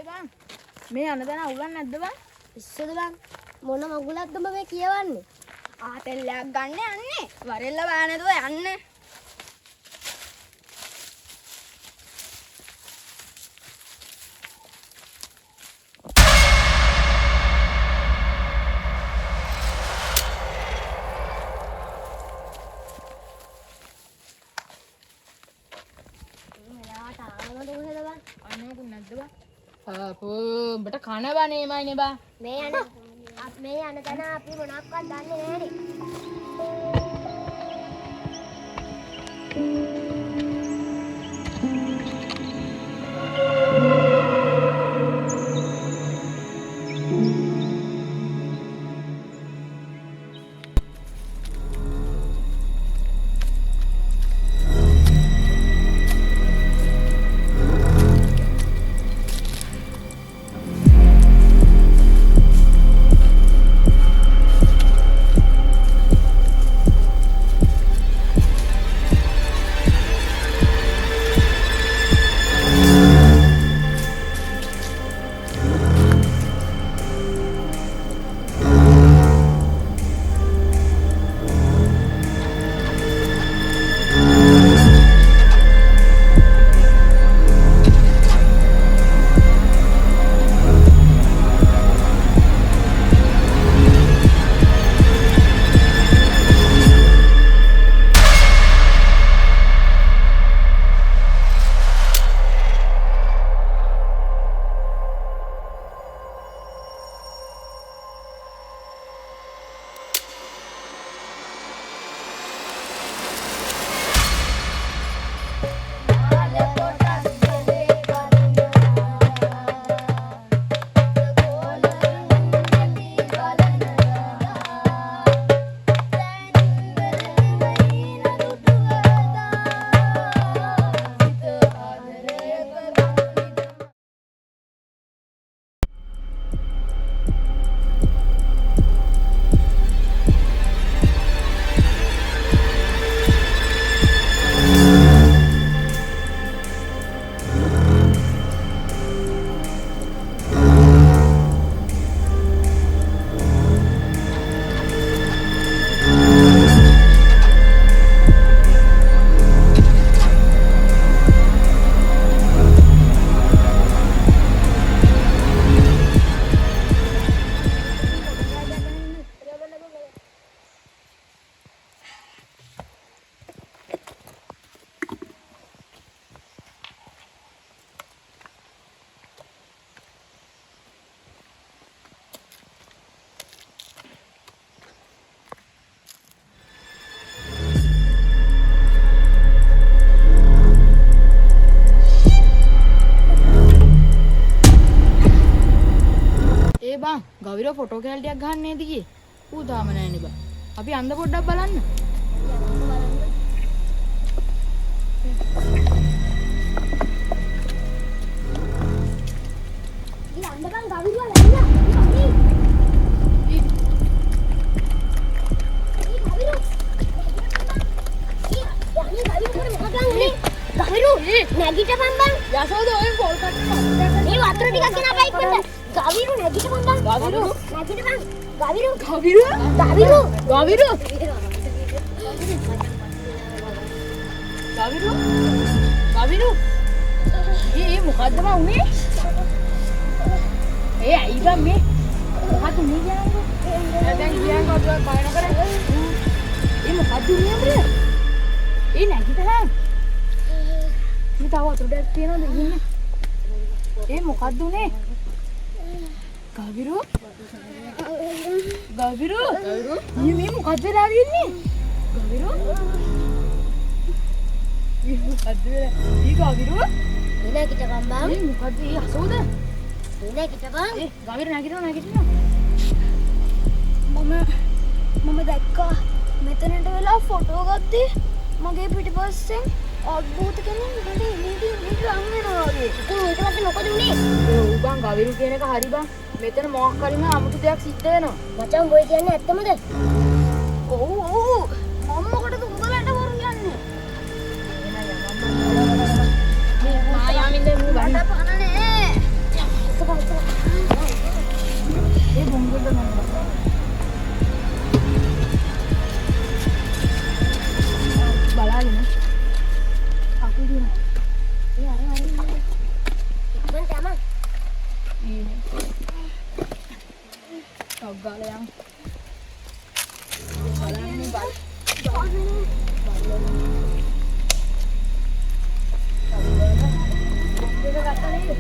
බං මේ යන දන අවුලක් නැද්ද බං? ඉස්සද බං මොන මගුලක්ද මේ කියවන්නේ? ආතෙල්ලයක් ගන්න යන්නේ. වරෙල්ල බෑ නේද යන්නේ. මෙයාට ආවද කොහෙද බං? අනේ නැද්ද බං? උඹට කන බනේ මයිනේ බං. මේ යන තැන අපි මොනක්වත් දන්නේ නැහැනේ. බං ගවිරෝ ෆොටෝ කැල් ටිකක් ගන්න නේද ගියේ? ඌ තාම නැන්නේ බං. අපි අන්ද පොඩ්ඩක් බලන්න. ඊ අන්ද බං ගවිරෝ ලැබිලා. නැගිටපන් බං. යසෝද ඔය පොල් කට්ටි මේ වතුර ටිකක් ගෙන අපයි ඉක්මනට. ගවිරු නැගිටපන් බං. ගවිරු නැගිටපන්. ගවිරු ගවිරු ගවිරු ගවිරු ගවිරු ගවිරු ඒ මොකද්ද බං උනේ? ඒ ඇයි බං මේ මොකද්ද මේ කියන්නේ? දැන් කියන්නකො බය නොකර. ඒ මොකද්ද උනේ අපේ? ඒ නැගිටලා මේ තව වතුර ටිකක් තියනවද ඉන්නේ? ඒ මොකද්ද උනේ? ගවිරු ගවිරු මේ මොකද්ද වෙලා වෙන්නේ? ගවිරු මේ මොකද්ද වෙලා? මේ ගවිරු නැගිටපන් බං. මේ මොකද්ද? ඒ අසෝද? නැගිටපන්. ඒ ගවිරු නැගිටිනවා. මම දැක්කා මෙතනට වෙලා ෆොටෝ ගත්තේ මගේ පිටිපස්සෙන් අද්භූත කෙනෙක් මෙතන ඉන්නේ ලං වෙනවා වගේ. ඉතින් ඊට පස්සේ මොකද උනේ? ඌ බං ගවිරු කියන එක හරි බං. මෙතන මොකක් හරි මේ 아무තු දෙයක් සිද්ධ වෙනවා. මචං ඔය කියන්නේ ඇත්තමද? ඔව් ඔව්. මම මොකටද උඹලට වරු කියන්නේ? මේ මායාමින්ද මු ගන්න පනනේ. ඒ බොංගොඩ නම. බලාගෙන. aku dia. ඒ අර මන් තමන් Ini. Agak lah yang. Balang ni bal. Dia kata ni.